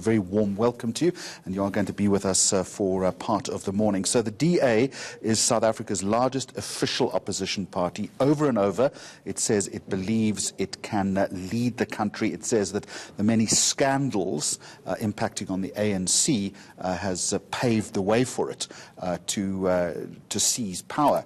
Very warm welcome to you, and you are going to be with us for part of the morning. So the DA is South Africa's largest official opposition party. Over and over, it says it believes it can lead the country. It says that the many scandals impacting on the ANC has paved the way for it to seize power.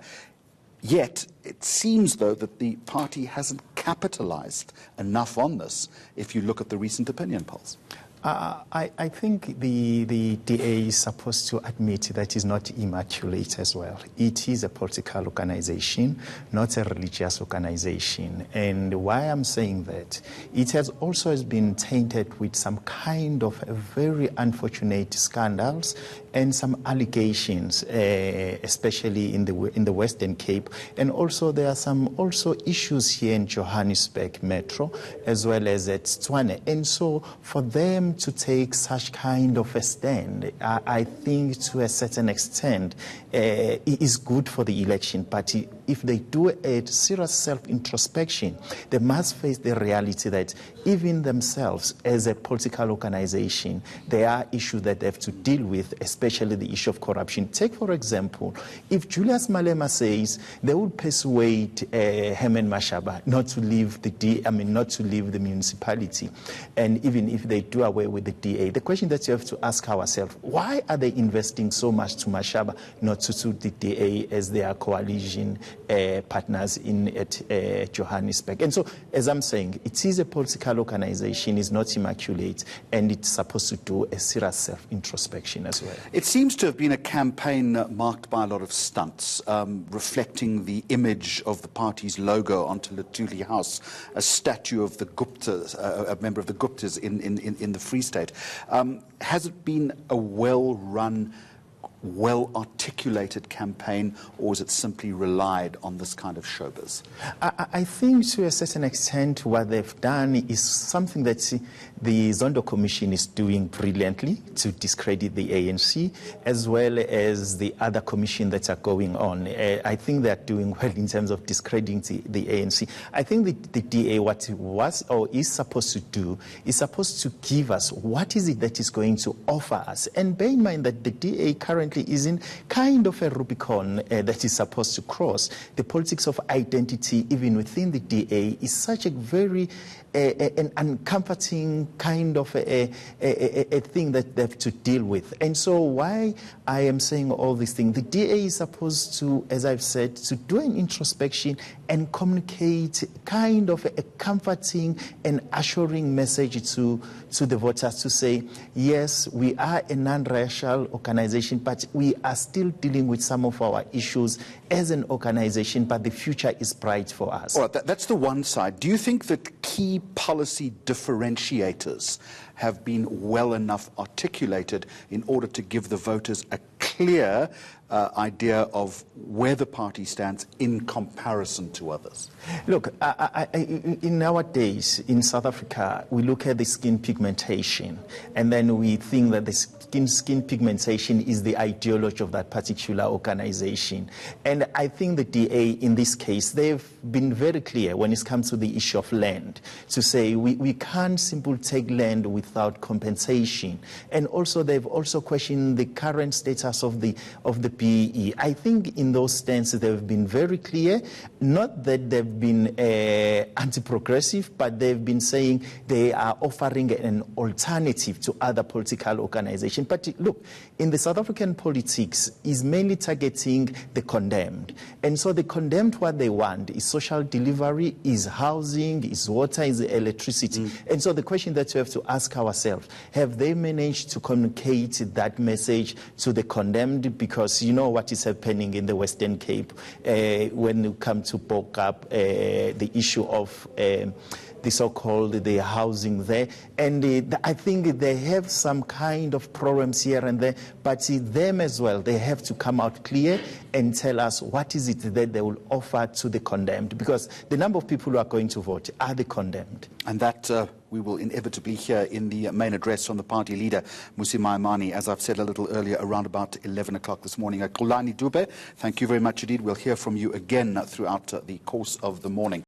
Yet, it seems, though, that the party hasn't capitalized enough on this if you look at the recent opinion polls. I think the DA is supposed to admit that it's not immaculate as well. It is a political organization, not a religious organization. And why I'm saying that, it has also been tainted with some kind of a very unfortunate scandals and some allegations, especially in the Western Cape. And also there are some issues here in Johannesburg Metro, as well as at Tshwane. And so for them to take such kind of a stand, I think to a certain extent, it is good for the election party. If they do a serious self-introspection, they must face the reality that even themselves as a political organization, there are issues that they have to deal with, especially the issue of corruption. Take, for example, if Julius Malema says they would persuade Herman Mashaba not to leave not to leave the municipality, and even if they do away with the DA, the question that you have to ask ourselves, why are they investing so much to Mashaba not to suit the DA as their coalition partners at Johannesburg? And so, as I'm saying, it is a political organization, it's not immaculate, and it's supposed to do a serious self-introspection as well. It seems to have been a campaign marked by a lot of stunts, reflecting the image of the party's logo onto Luthuli House, a statue of the Guptas, a member of the Guptas in the Free State. Has it been a well-run, well-articulated campaign, or is it simply relied on this kind of showbiz? I think to a certain extent what they've done is something that the Zondo Commission is doing brilliantly to discredit the ANC, as well as the other commission that are going on. I think they're doing well in terms of discrediting the ANC. I think the DA, what it was or is supposed to do, is supposed to give us what is it that is going to offer us. And bear in mind that the DA currently is in kind of a Rubicon that is supposed to cross. The politics of identity, even within the DA, is such a very an uncomforting kind of a thing that they have to deal with. And so why I am saying all these things, the DA is supposed to, as I've said, to do an introspection and communicate kind of a comforting and assuring message to the voters to say, yes, we are a non-racial organization, but we are still dealing with some of our issues as an organization, but the future is bright for us. All right, that's the one side. Do you think that key policy differentiators have been well enough articulated in order to give the voters a clear idea of where the party stands in comparison to others? Look, in nowadays in South Africa, we look at the skin pigmentation, and then we think that the skin pigmentation is the ideology of that particular organization. And I think the DA, in this case, they've been very clear when it comes to the issue of land, to say we can't simply take land without compensation. And also, they've also questioned the current status of the PEE. I think in those stances they've been very clear, not that they've been anti-progressive, but they've been saying they are offering an alternative to other political organizations. But look, in the South African politics is mainly targeting the condemned. And so the condemned, what they want is social delivery, is housing, is water, is electricity. And so the question that we have to ask ourselves, have they managed to communicate that message to the condemned? Because you know what is happening in the Western Cape when you come to poke up the issue of the so-called the housing there. And I think they have some kind of problems here and there, but them as well, they have to come out clear and tell us what is it that they will offer to the condemned, because the number of people who are going to vote are the condemned. And that we will inevitably hear in the main address from the party leader, Mmusi Maimane, as I've said a little earlier, around about 11 o'clock this morning. Xolani Dube, thank you very much indeed. We'll hear from you again throughout the course of the morning.